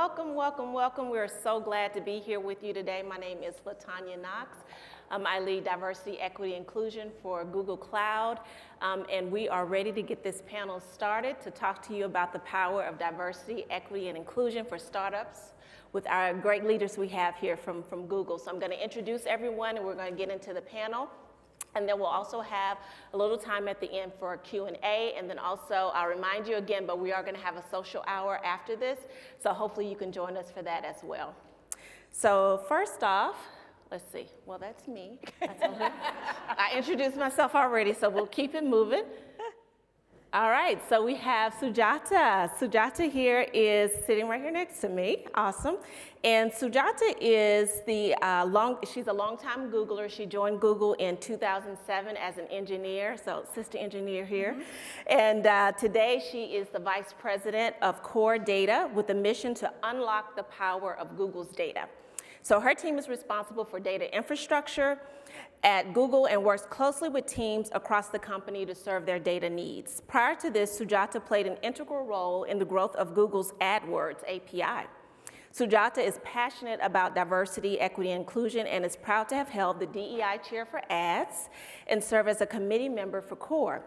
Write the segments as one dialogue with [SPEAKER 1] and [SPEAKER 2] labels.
[SPEAKER 1] welcome, welcome, welcome. We're so glad to be here with you today. My name is LaTanya Knox. I lead diversity, equity, inclusion for Google Cloud, and we are ready to get this panel started to talk to you about the power of diversity, equity, and inclusion for startups with our great leaders we have here from Google. So I'm going to introduce everyone, and we're going to get into the panel. And then we'll also have a little time at the end for a Q&A. And then also, I'll remind you again, but we are going to have a social hour after this. So hopefully you can join us for that as well. So first off, let's see. Well, that's me. I introduced myself already, so we'll keep it moving. All right, so we have Sujata. Sujata here is sitting right here next to me. Awesome. And Sujata is she's a longtime Googler. She joined Google in 2007 as an engineer, so sister engineer here. Mm-hmm. And today she is the vice president of core data with a mission to unlock the power of Google's data. So her team is responsible for data infrastructure at Google and works closely with teams across the company to serve their data needs. Prior to this, Sujata played an integral role in the growth of Google's AdWords API. Sujata is passionate about diversity, equity, and inclusion, and is proud to have held the DEI chair for ads and serve as a committee member for core.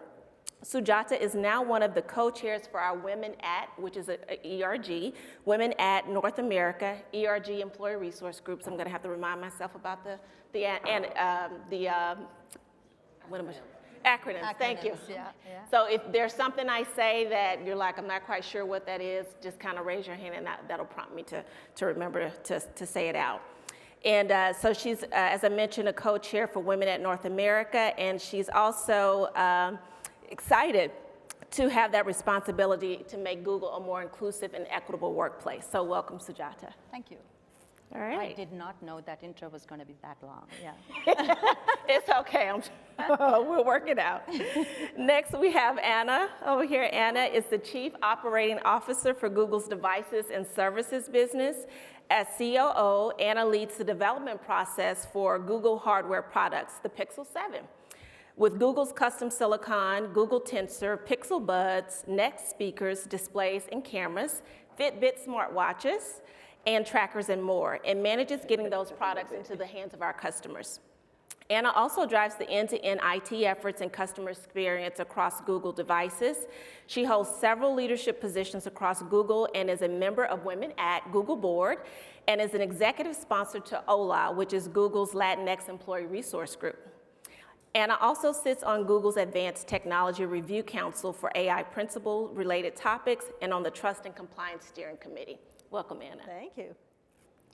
[SPEAKER 1] Sujata is now one of the co-chairs for our Women at, which is a ERG, Women at North America, ERG Employee Resource Groups. I'm going to have to remind myself about the acronyms. Thank you.
[SPEAKER 2] Yeah.
[SPEAKER 1] So if there's something I say that you're like, I'm not quite sure what that is, just kind of raise your hand and that'll prompt me to remember to say it out. And so she's, as I mentioned, a co-chair for Women at North America, and she's also excited to have that responsibility to make Google a more inclusive and equitable workplace. So welcome, Sujata.
[SPEAKER 2] Thank you.
[SPEAKER 1] All right.
[SPEAKER 2] I did not know that intro was going to be that long. Yeah.
[SPEAKER 1] It's okay. We'll work it out. Next, we have Anna over here. Anna is the Chief Operating Officer for Google's Devices and Services business. As COO, Anna leads the development process for Google hardware products, the Pixel 7. With Google's custom silicon, Google Tensor, Pixel Buds, Nest speakers, displays, and cameras, Fitbit smartwatches, and trackers and more, and manages getting those products into the hands of our customers. Anna also drives the end-to-end IT efforts and customer experience across Google devices. She holds several leadership positions across Google and is a member of Women at Google Board and is an executive sponsor to OLA, which is Google's Latinx Employee Resource Group. Anna also sits on Google's Advanced Technology Review Council for AI principle-related topics and on the Trust and Compliance Steering Committee. Welcome, Anna.
[SPEAKER 2] Thank you.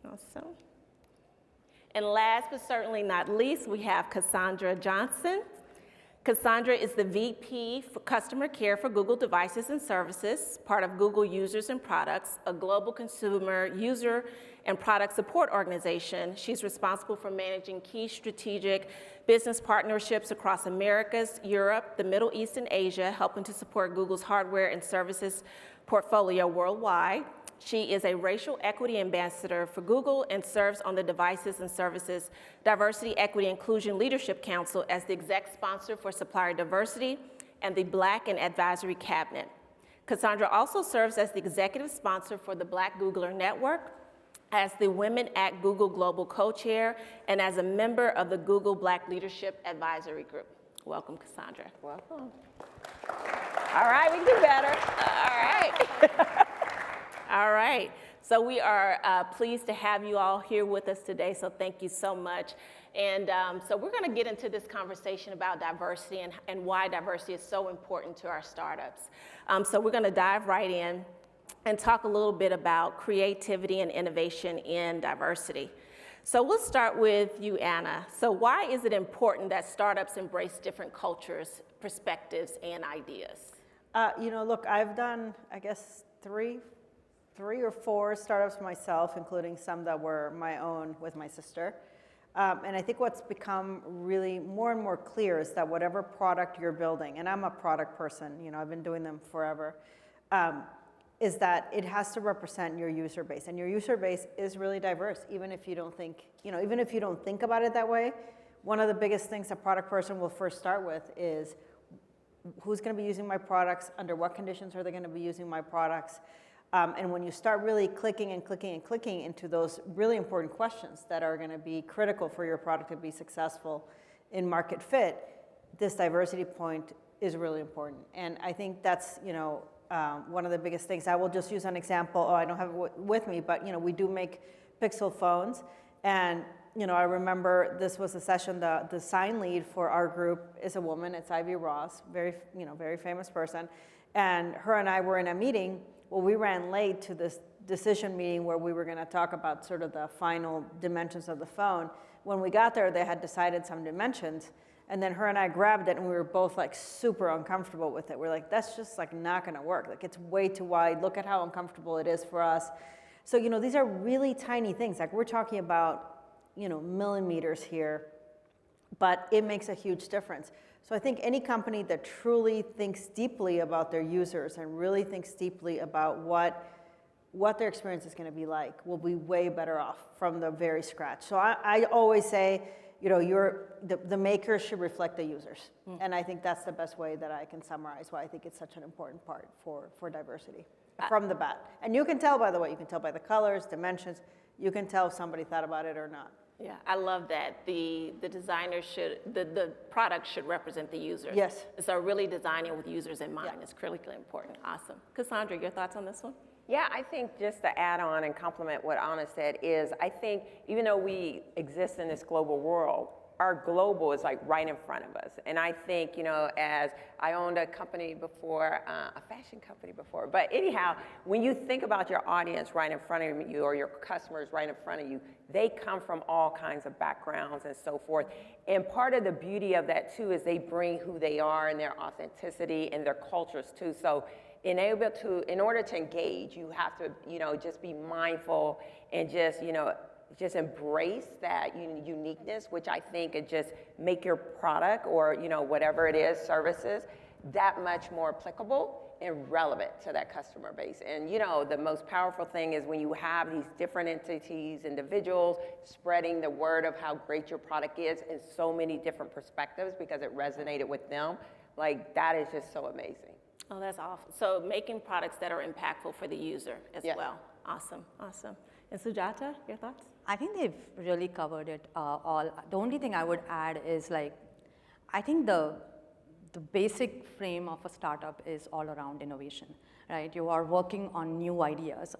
[SPEAKER 1] Awesome. And last but certainly not least, we have Cassandra Johnson. Cassandra is the VP for Customer Care for Google Devices and Services, part of Google Users and Products, a global consumer user and product support organization. She's responsible for managing key strategic business partnerships across Americas, Europe, the Middle East, and Asia, helping to support Google's hardware and services portfolio worldwide. She is a racial equity ambassador for Google and serves on the Devices and Services Diversity, Equity, Inclusion Leadership Council as the exec sponsor for supplier diversity and the Black and Advisory Cabinet. Cassandra also serves as the executive sponsor for the Black Googler Network, as the Women at Google Global Co-Chair, and as a member of the Google Black Leadership Advisory Group. Welcome, Cassandra.
[SPEAKER 2] Welcome.
[SPEAKER 1] All right, we can do better. All right. All right, so we are pleased to have you all here with us today, so thank you so much. And so we're gonna get into this conversation about diversity and why diversity is so important to our startups. So we're gonna dive right in and talk a little bit about creativity and innovation in diversity. So we'll start with you, Anna. So why is it important that startups embrace different cultures, perspectives, and ideas?
[SPEAKER 3] Look, I've done, I guess, three or four startups myself, including some that were my own with my sister. And I think what's become really more and more clear is that whatever product you're building, and I'm a product person, I've been doing them forever, is that it has to represent your user base. And your user base is really diverse, even if you don't think, even if you don't think about it that way. One of the biggest things a product person will first start with is who's going to be using my products, under what conditions are they going to be using my products, And when you start really clicking and clicking and clicking into those really important questions that are going to be critical for your product to be successful in market fit, this diversity point is really important. And I think that's, one of the biggest things. I will just use an example. Oh, I don't have it with me, but we do make Pixel phones. And I remember this was a session, the design lead for our group is a woman, it's Ivy Ross, very famous person. And her and I were in a meeting. Well, we ran late to this decision meeting where we were going to talk about sort of the final dimensions of the phone. When we got there, they had decided some dimensions. And then her and I grabbed it, and we were both like super uncomfortable with it. We're like, that's just like not going to work. Like it's way too wide. Look at how uncomfortable it is for us. So, these are really tiny things. Like we're talking about, millimeters here, but it makes a huge difference. So I think any company that truly thinks deeply about their users and really thinks deeply about what their experience is going to be like will be way better off from the very scratch. So I always say, the makers should reflect the users. And I think that's the best way that I can summarize why I think it's such an important part for diversity from the bat. And you can tell, by the way, you can tell by the colors, dimensions, you can tell if somebody thought about it or not.
[SPEAKER 1] Yeah, I love that. The designer the product should represent the users.
[SPEAKER 3] Yes.
[SPEAKER 1] So really designing with users in mind is critically important. Awesome. Cassandra, your thoughts on this one?
[SPEAKER 4] Yeah, I think just to add on and complement what Anna said is, I think even though we exist in this global world, our global is like right in front of us. And I think, as I owned a company before, a fashion company before, but anyhow, when you think about your audience right in front of you or your customers right in front of you, they come from all kinds of backgrounds and so forth. And part of the beauty of that too is they bring who they are and their authenticity and their cultures too. So in order to engage, you have to, just be mindful and just embrace that uniqueness, which I think it just make your product or whatever it is, services, that much more applicable and relevant to that customer base. And the most powerful thing is when you have these different entities, individuals, spreading the word of how great your product is in so many different perspectives because it resonated with them, like that is just so amazing.
[SPEAKER 1] Oh, that's awesome. So making products that are impactful for the user as well. Awesome, awesome. And Sujata, your thoughts?
[SPEAKER 2] I think they've really covered it all. The only thing I would add is I think the basic frame of a startup is all around innovation, right? You are working on new ideas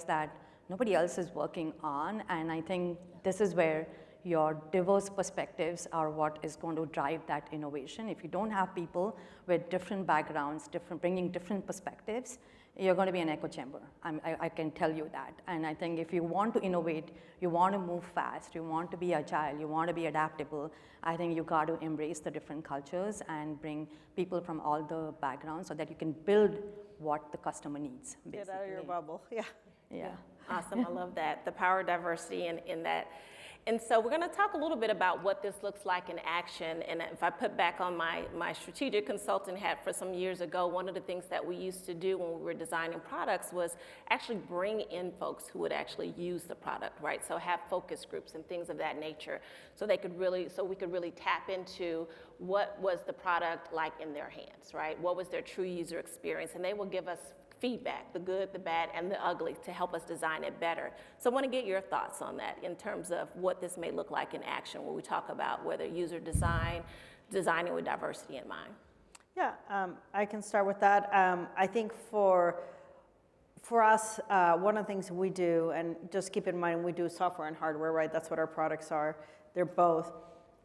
[SPEAKER 2] that nobody else is working on, and I think this is where your diverse perspectives are what is going to drive that innovation. If you don't have people with different backgrounds, bringing different perspectives, you're going to be an echo chamber. I can tell you that. And I think if you want to innovate, you want to move fast, you want to be agile, you want to be adaptable, I think you got to embrace the different cultures and bring people from all the backgrounds so that you can build what the customer needs, basically.
[SPEAKER 3] Get out of your bubble, yeah.
[SPEAKER 2] Yeah.
[SPEAKER 1] Awesome, I love that. The power of diversity in that. And so we're going to talk a little bit about what this looks like in action. And if I put back on my strategic consultant hat for some years ago, one of the things that we used to do when we were designing products was actually bring in folks who would actually use the product, right? So have focus groups and things of that nature so we could really tap into what was the product like in their hands, right? What was their true user experience? And they will give us feedback, the good, the bad, and the ugly, to help us design it better. So I want to get your thoughts on that in terms of what this may look like in action when we talk about whether user designing with diversity in mind.
[SPEAKER 3] Yeah, I can start with that. I think for us, one of the things we do, and just keep in mind we do software and hardware, right? That's what our products are. They're both.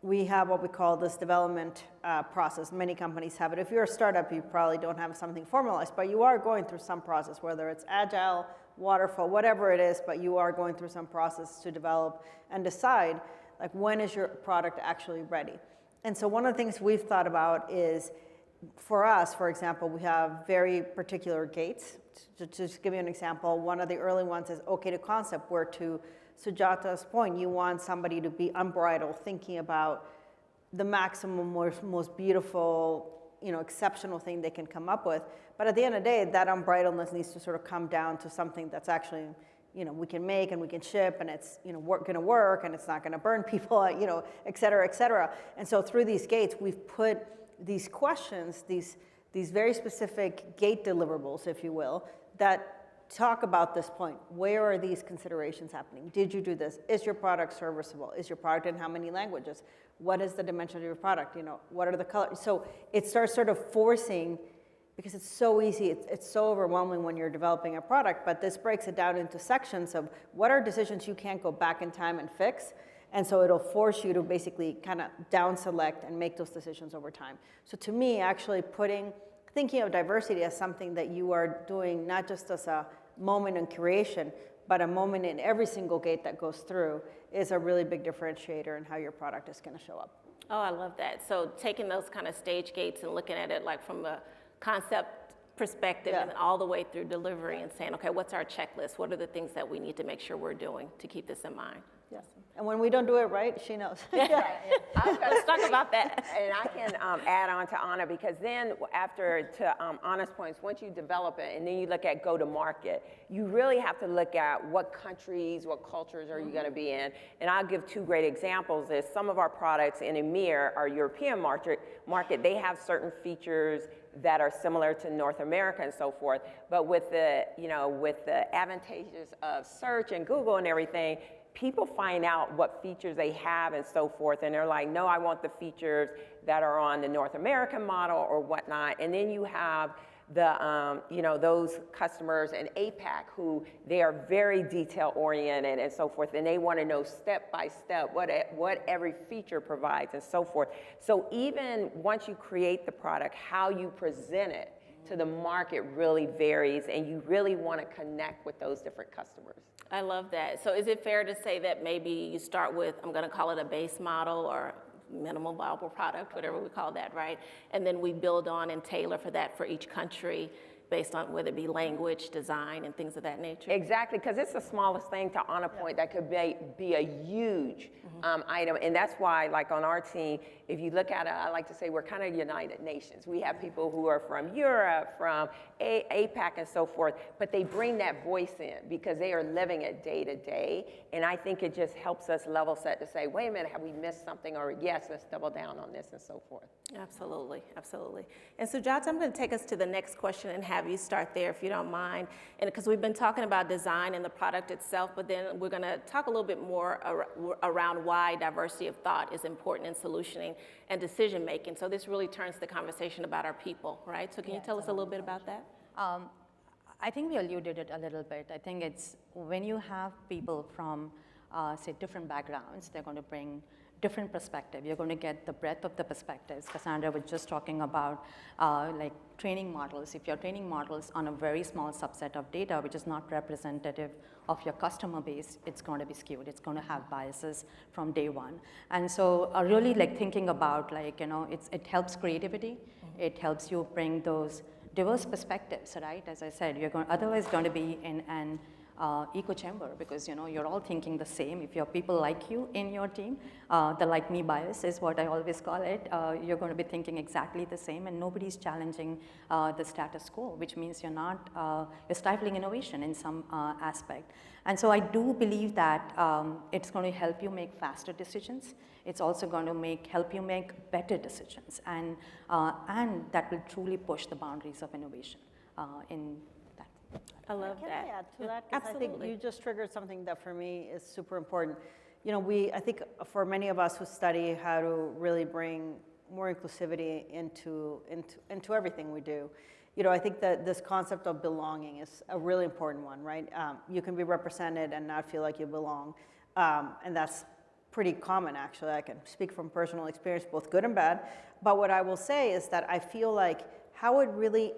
[SPEAKER 3] We have what we call this development process. Many companies have it. If you're a startup, you probably don't have something formalized, but you are going through some process, whether it's agile, waterfall, whatever it is, but you are going through some process to develop and decide, like, when is your product actually ready? And so one of the things we've thought about is, for us, for example, we have very particular gates. To just give you an example, one of the early ones is OK to concept, where to Sujata's point, you want somebody to be unbridled, thinking about the maximum, most beautiful, exceptional thing they can come up with. But at the end of the day, that unbridledness needs to sort of come down to something that's actually, we can make and we can ship, and it's, going to work, and it's not going to burn people, et cetera, et cetera. And so through these gates, we've put these questions, these very specific gate deliverables, if you will, that talk about this point. Where are these considerations happening? Did you do this? Is your product serviceable? Is your product in how many languages? What is the dimension of your product? You know, what are the colors? So it starts sort of forcing, because it's so easy, it's so overwhelming when you're developing a product, but this breaks it down into sections of what are decisions you can't go back in time and fix. And so it'll force you to basically kind of down select and make those decisions over time. So to me, actually thinking of diversity as something that you are doing not just as a moment in creation, but a moment in every single gate that goes through is a really big differentiator in how your product is going to show up.
[SPEAKER 1] Oh, I love that. So taking those kind of stage gates and looking at it like from a concept perspective and all the way through delivery and saying, okay, what's our checklist? What are the things that we need to make sure we're doing to keep this in mind?
[SPEAKER 3] Yes. And when we don't do it right, she knows.
[SPEAKER 1] Let's talk about that.
[SPEAKER 4] And I can add on to Anna, because then after, to Anna's points, once you develop it and then you look at go to market, you really have to look at what countries, what cultures are you going to be in. And I'll give two great examples. Is some of our products in EMEA, our European market, they have certain features that are similar to North America and so forth. But with the, with the advantages of search and Google and everything, people find out what features they have and so forth, and they're like, no, I want the features that are on the North American model or whatnot. And then you have the, those customers in APAC who they are very detail oriented and so forth, and they want to know step by step what every feature provides and so forth. So even once you create the product, how you present it to the market really varies, and you really want to connect with those different customers.
[SPEAKER 1] I love that. So is it fair to say that maybe you start with, I'm going to call it a base model or minimal viable product, whatever we call that, right? And then we build on and tailor for that for each country based on whether it be language, design, and things of that nature?
[SPEAKER 4] Exactly, because it's the smallest thing, to Anna's point, that could be a huge item. And that's why, like on our team, if you look at it, I like to say we're kind of United Nations. We have people who are from Europe, from APAC and so forth, but they bring that voice in because they are living it day to day. And I think it just helps us level set to say, wait a minute, have we missed something? Or yes, let's double down on this and so forth.
[SPEAKER 1] Absolutely, absolutely. And Sujata, I'm going to take us to the next question and have you start there if you don't mind. And because we've been talking about design and the product itself, but then we're going to talk a little bit more around why diversity of thought is important in solutioning and decision making. So this really turns the conversation about our people, right? So can you tell us a little bit about that?
[SPEAKER 2] I think we alluded it a little bit. I think it's when you have people from, say, different backgrounds, they're going to bring different perspective. You're going to get the breadth of the perspectives. Cassandra was just talking about like training models. If you're training models on a very small subset of data, which is not representative of your customer base, it's going to be skewed. It's going to have biases from day one. And so really like thinking about like, it helps creativity. It helps you bring those diverse perspectives, right? As I said, you're otherwise going to be in an echo chamber because you're all thinking the same. If you have people like you in your team, the like me bias is what I always call it. You're going to be thinking exactly the same, and nobody's challenging the status quo, which means you're stifling innovation in some aspect. And so I do believe that it's going to help you make faster decisions. It's also going to help you make better decisions, and that will truly push the boundaries of innovation in that.
[SPEAKER 1] I love
[SPEAKER 3] Can
[SPEAKER 1] that.
[SPEAKER 3] I add to that? 'Cause
[SPEAKER 1] Absolutely.
[SPEAKER 3] I think you just triggered something that for me is super important. I think for many of us who study how to really bring more inclusivity into everything we do, I think that this concept of belonging is a really important one, right? You can be represented and not feel like you belong, and that's pretty common, actually. I can speak from personal experience, both good and bad. But what I will say is that I feel like how it really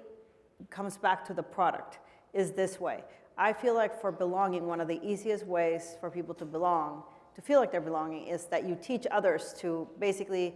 [SPEAKER 3] comes back to the product is this way. I feel like for belonging, one of the easiest ways for people to belong, to feel like they're belonging, is that you teach others to basically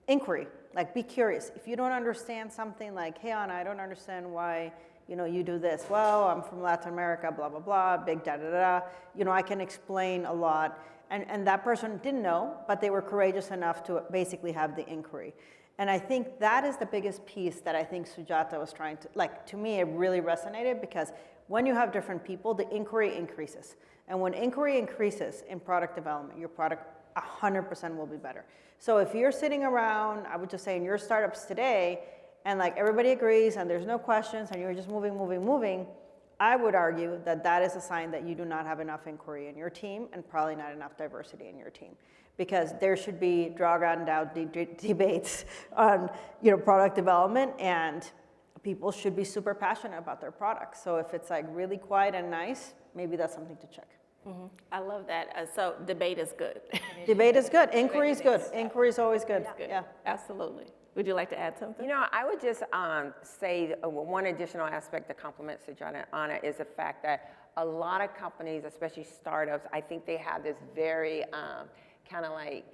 [SPEAKER 3] inquiry, like be curious. If you don't understand something, like, hey, Anna, I don't understand why you do this. Well, I'm from Latin America, blah, blah, blah, big da-da-da. I can explain a lot. And that person didn't know, but they were courageous enough to basically have the inquiry. And I think that is the biggest piece that I think Sujata was trying to me, it really resonated because when you have different people, the inquiry increases. And when inquiry increases in product development, your product 100% will be better. So if you're sitting around, I would just say in your startups today, and like everybody agrees and there's no questions and you're just moving, I would argue that that is a sign that you do not have enough inquiry in your team and probably not enough diversity in your team. Because there should be drawn-out debates on product development, and people should be super passionate about their products. So if it's like really quiet and nice, maybe that's something to check.
[SPEAKER 1] I love that. So debate is good.
[SPEAKER 3] Debate is good. Inquiry is good. Inquiry is always good. Yeah.
[SPEAKER 1] Absolutely. Would you like to add something?
[SPEAKER 4] I would just say one additional aspect to compliment Sujata on it is the fact that a lot of companies, especially startups, I think they have this very kind of like,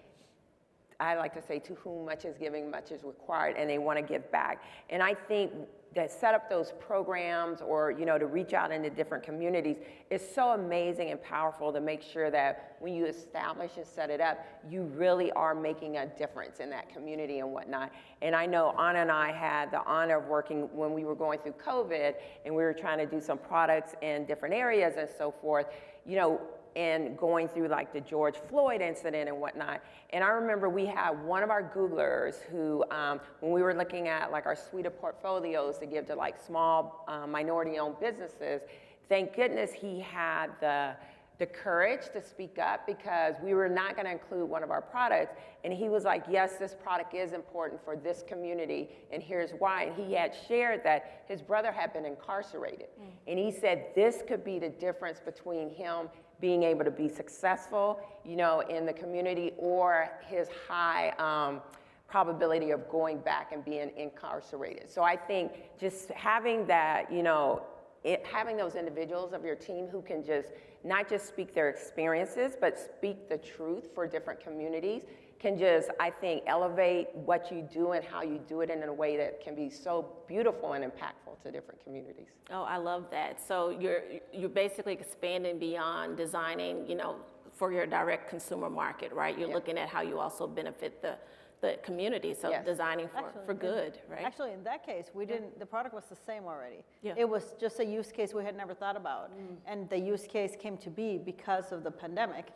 [SPEAKER 4] I like to say, to whom much is given, much is required, and they want to give back. And I think that set up those programs or, to reach out into different communities is so amazing and powerful to make sure that when you establish and set it up, you really are making a difference in that community and whatnot. And I know Anna and I had the honor of working when we were going through COVID and we were trying to do some products in different areas and so forth, and going through like the George Floyd incident and whatnot. And I remember we had one of our Googlers who, when we were looking at like our suite of portfolios to give to like small minority-owned businesses, thank goodness he had the courage to speak up, because we were not gonna include one of our products. And he was like, yes, this product is important for this community, and here's why. And he had shared that his brother had been incarcerated. And he said this could be the difference between him being able to be successful, in the community, or his high probability of going back and being incarcerated. So I think just having that, having those individuals of your team who can just not just speak their experiences, but speak the truth for different communities can just, I think, elevate what you do and how you do it in a way that can be so beautiful and impactful to different communities.
[SPEAKER 1] Oh, I love that. So you're basically expanding beyond designing, for your direct consumer market, right? You're looking at how you also benefit the community, so designing for good, right?
[SPEAKER 3] Actually, in that case, we didn't, the product was the same already.
[SPEAKER 1] Yeah.
[SPEAKER 3] It was just a use case we had never thought about. And the use case came to be because of the pandemic.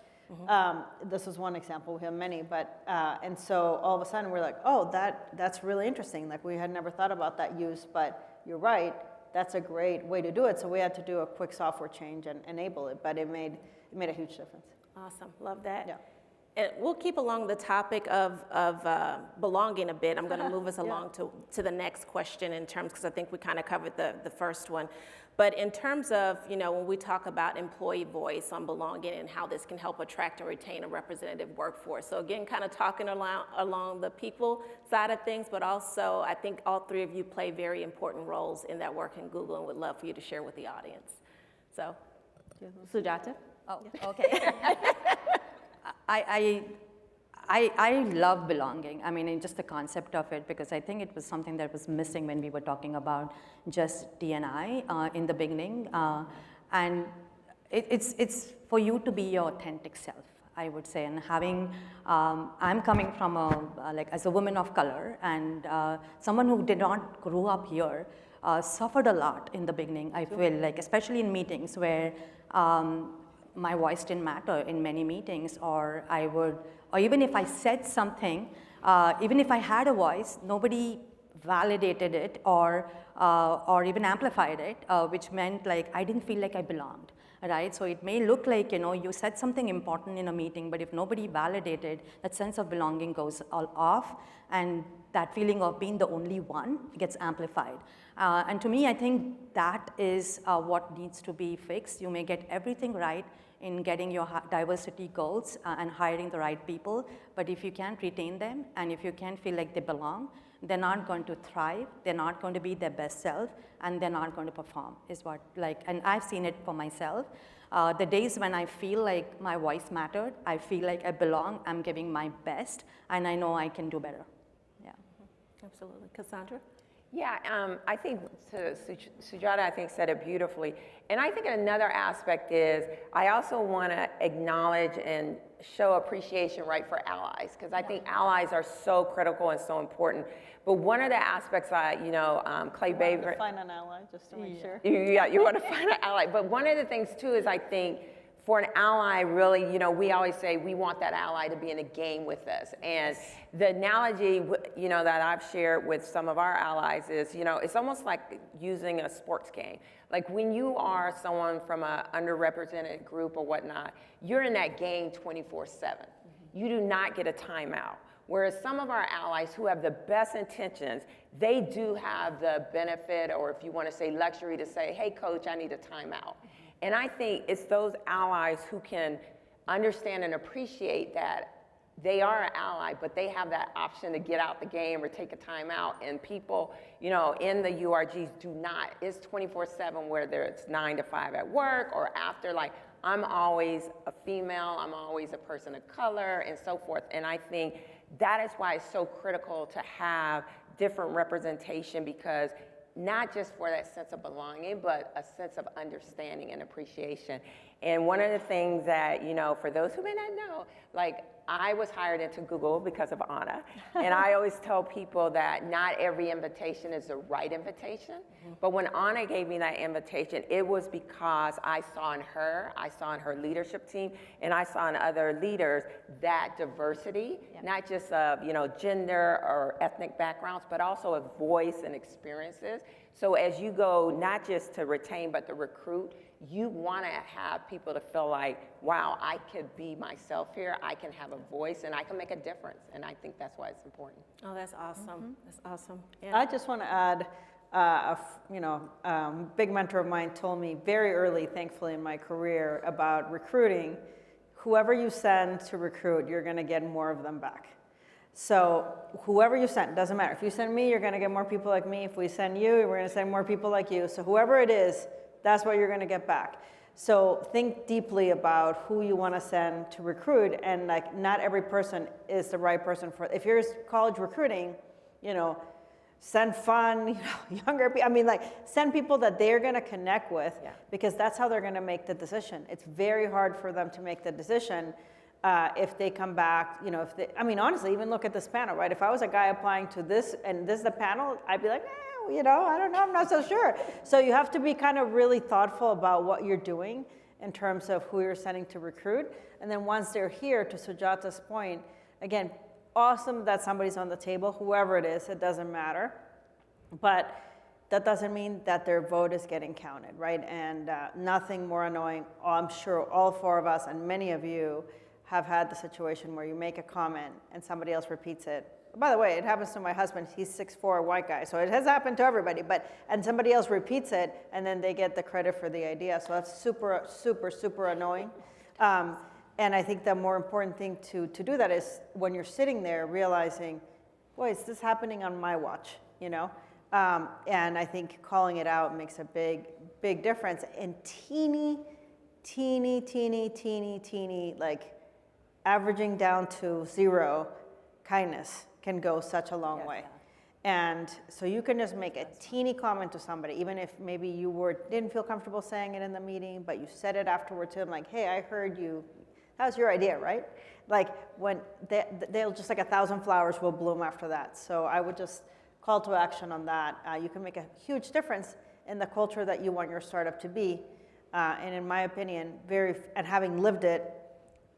[SPEAKER 3] This is one example, we have many, but, and so all of a sudden we're like, oh, that's really interesting. Like we had never thought about that use, but you're right, that's a great way to do it. So we had to do a quick software change and enable it, but it made a huge difference.
[SPEAKER 1] Awesome, love that.
[SPEAKER 3] Yeah.
[SPEAKER 1] And we'll keep along the topic of belonging a bit. I'm going to move us along to the next question in terms, because I think we kind of covered the first one. But in terms of, when we talk about employee voice on belonging and how this can help attract and retain a representative workforce. So again, kind of talking along the people side of things, but also I think all three of you play very important roles in that work in Google, and would love for you to share with the audience. So, Sujata?
[SPEAKER 2] Oh, okay. I love belonging. I mean, just the concept of it, because I think it was something that was missing when we were talking about just D&I in the beginning. And it's for you to be your authentic self, I would say. And having, I'm coming from as a woman of color, and someone who did not grow up here, suffered a lot in the beginning, I feel like, especially in meetings where my voice didn't matter in many meetings, or even if I said something, even if I had a voice, nobody validated it or even amplified it, which meant like I didn't feel like I belonged, right? So it may look like, you said something important in a meeting, but if nobody validated, that sense of belonging goes all off, and that feeling of being the only one gets amplified. And to me, I think that is what needs to be fixed. You may get everything right in getting your diversity goals and hiring the right people, but if you can't retain them and if you can't feel like they belong, they're not going to thrive, they're not going to be their best self, and they're not going to perform, and I've seen it for myself. The days when I feel like my voice mattered, I feel like I belong, I'm giving my best, and I know I can do better. Yeah.
[SPEAKER 1] Absolutely. Cassandra?
[SPEAKER 4] Yeah, I think Sujata, I think, said it beautifully. And I think another aspect is I also want to acknowledge and show appreciation, right, for allies, because I think allies are so critical and so important. But one of the aspects Clay Baber.
[SPEAKER 3] To find an ally, just to make sure.
[SPEAKER 4] Yeah, you want to find an ally. But one of the things, too, is I think for an ally, really, you know, we always say we want that ally to be in a game with us. And the analogy, you know, that I've shared with some of our allies is, you know, it's almost like using a sports game. Like when you are someone from an underrepresented group or whatnot, you're in that game 24/7. You do not get a timeout. Whereas some of our allies who have the best intentions, they do have the benefit, or if you want to say luxury, to say, hey, coach, I need a timeout. And I think it's those allies who can understand and appreciate that they are an ally, but they have that option to get out the game or take a timeout. And people, you know, in the URGs do not. It's 24/7, whether it's 9 to 5 at work or after. Like, I'm always a female, I'm always a person of color, and so forth. And I think that is why it's so critical to have different representation, because not just for that sense of belonging, but a sense of understanding and appreciation. And one of the things that, you know, for those who may not know, like, I was hired into Google because of Anna. And I always tell people that not every invitation is the right invitation. But when Anna gave me that invitation, it was because I saw in her leadership team, and I saw in other leaders that diversity, not just of, you know, gender or ethnic backgrounds, but also of voice and experiences. So as you go, not just to retain, but to recruit, you want to have people to feel like, wow, I could be myself here, I can have a voice, and I can make a difference. And I think that's why it's important.
[SPEAKER 1] Oh, that's awesome. That's awesome. Yeah.
[SPEAKER 3] I just want to add, big mentor of mine told me very early, thankfully, in my career about recruiting, whoever you send to recruit, you're going to get more of them back. So whoever you send, doesn't matter. If you send me, you're going to get more people like me. If we send you, we're going to send more people like you. So whoever it is, that's what you're going to get back. So think deeply about who you want to send to recruit, and like, not every person is the right person for. If you're college recruiting, you know, send fun, you know, younger people. I mean, like, send people that they're going to connect with, because that's how they're going to make the decision. It's very hard for them to make the decision if they come back, you know, if they. I mean, honestly, even look at this panel, right? If I was a guy applying to this and this is the panel, I'd be like, you know, I don't know, I'm not so sure. So you have to be kind of really thoughtful about what you're doing in terms of who you're sending to recruit. And then once they're here, to Sujata's point, again, awesome that somebody's on the table, whoever it is, it doesn't matter. But that doesn't mean that their vote is getting counted, right? And nothing more annoying, I'm sure all four of us and many of you have had the situation where you make a comment and somebody else repeats it. By the way, it happens to my husband. He's 6'4", white guy, so it has happened to everybody. And somebody else repeats it, and then they get the credit for the idea. So that's super, super, super annoying. And I think the more important thing to do that is when you're sitting there realizing, boy, is this happening on my watch, you know? And I think calling it out makes a big, big difference. And teeny, like averaging down to 0 kindness can go such a long way. And so you can just make a teeny comment to somebody, even if maybe you didn't feel comfortable saying it in the meeting, but you said it afterward to them, like, hey, I heard you. That was your idea, right? Like, when they'll just, like, 1,000 flowers will bloom after that. So I would just call to action on that. You can make a huge difference in the culture that you want your startup to be. And in my opinion, and having lived it,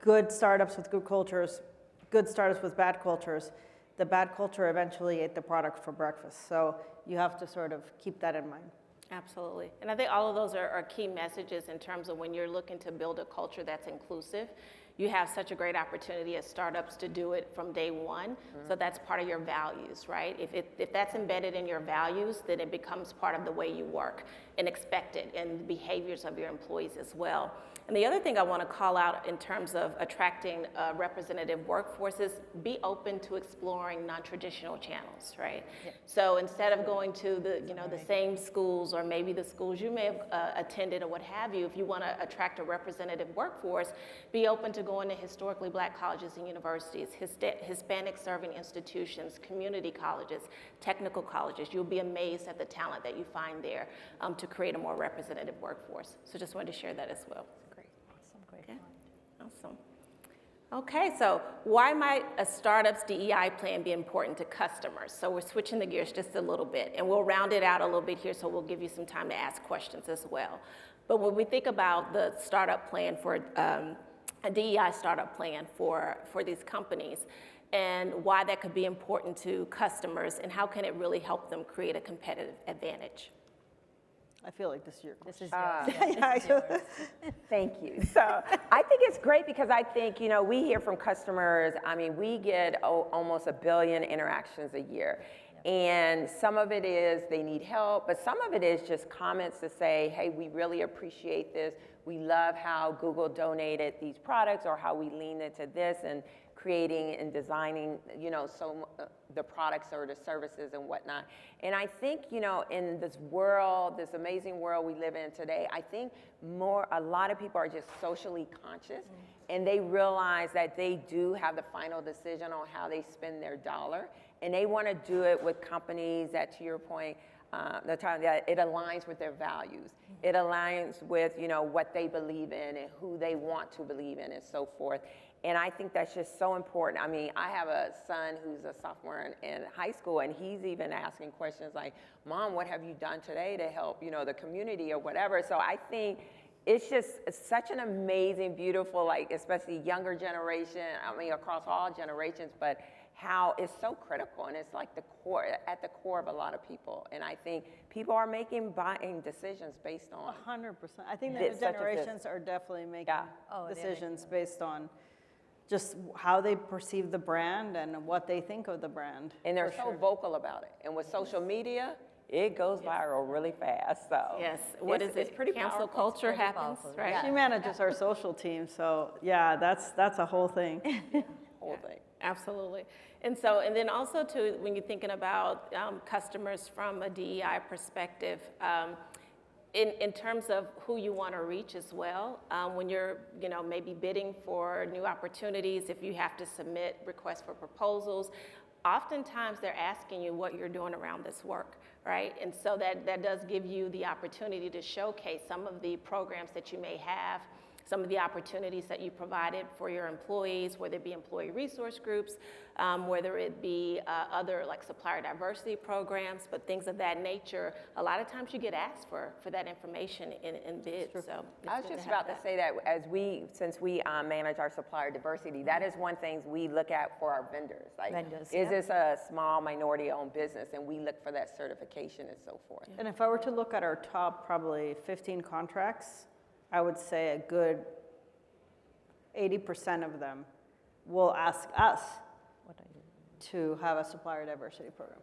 [SPEAKER 3] good startups with good cultures, good startups with bad cultures, the bad culture eventually ate the product for breakfast. So you have to sort of keep that in mind.
[SPEAKER 1] Absolutely. And I think all of those are key messages in terms of when you're looking to build a culture that's inclusive. You have such a great opportunity as startups to do it from day one. So that's part of your values, right? If that's embedded in your values, then it becomes part of the way you work and expected, and the behaviors of your employees as well. And the other thing I want to call out in terms of attracting a representative workforce is be open to exploring non-traditional channels, right? Yeah. So instead of going to the same schools, or maybe the schools you may have attended or what have you, if you want to attract a representative workforce, be open to going to historically Black colleges and universities, Hispanic serving institutions, community colleges, technical colleges. You'll be amazed at the talent that you find there to create a more representative workforce. So just wanted to share that as well.
[SPEAKER 2] Great, awesome, great.
[SPEAKER 1] Yeah. Awesome. Okay, so why might a startup's DEI plan be important to customers? So we're switching the gears just a little bit, and we'll round it out a little bit here, so we'll give you some time to ask questions as well. But when we think about the startup plan for a DEI startup plan for these companies, and why that could be important to customers, and how can it really help them create a competitive advantage?
[SPEAKER 3] I feel like this is your question.
[SPEAKER 2] This is yours.
[SPEAKER 4] Thank you. So I think it's great because I think, you know, we hear from customers, I mean, we get almost 1 billion interactions a year. And some of it is they need help, but some of it is just comments to say, hey, we really appreciate this. We love how Google donated these products, or how we leaned into this and creating and designing, you know, the products or the services and whatnot. And I think, you know, in this world, this amazing world we live in today, I think a lot of people are just socially conscious, and they realize that they do have the final decision on how they spend their dollar, and they want to do it with companies that, to your point, the time that it aligns with their values. It aligns with, you know, what they believe in and who they want to believe in and so forth. And I think that's just so important. I mean, I have a son who's a sophomore in high school, and he's even asking questions like, Mom, what have you done today to help, you know, the community or whatever? So I think it's such an amazing, beautiful, like, especially younger generation, I mean, across all generations, but how it's so critical, and it's like at the core of a lot of people. And I think people are making buying decisions based on
[SPEAKER 3] 100%. I think the new generations are definitely making decisions based on just how they perceive the brand and what they think of the brand.
[SPEAKER 4] And they're so vocal about it. And with social media, it goes viral really fast. So
[SPEAKER 1] yes, what is it?
[SPEAKER 4] It's pretty
[SPEAKER 1] Cancel
[SPEAKER 4] powerful.
[SPEAKER 1] culture happens, right?
[SPEAKER 3] She manages our social team, so yeah, that's a whole thing.
[SPEAKER 4] Whole thing.
[SPEAKER 1] Absolutely. And then also too, when you're thinking about customers from a DEI perspective, in terms of who you want to reach as well, when you're, you know, maybe bidding for new opportunities, if you have to submit requests for proposals, oftentimes they're asking you what you're doing around this work, right? And so that does give you the opportunity to showcase some of the programs that you may have, some of the opportunities that you provided for your employees, whether it be employee resource groups, whether it be other like supplier diversity programs, but things of that nature. A lot of times you get asked for that information in bids. So
[SPEAKER 4] I was just about to say that since we manage our supplier diversity, that is one thing we look at for our vendors. Like, is this a small minority-owned business? And we look for that certification and so forth.
[SPEAKER 3] And if I were to look at our top probably 15 contracts, I would say a good 80% of them will ask us to have a supplier diversity program.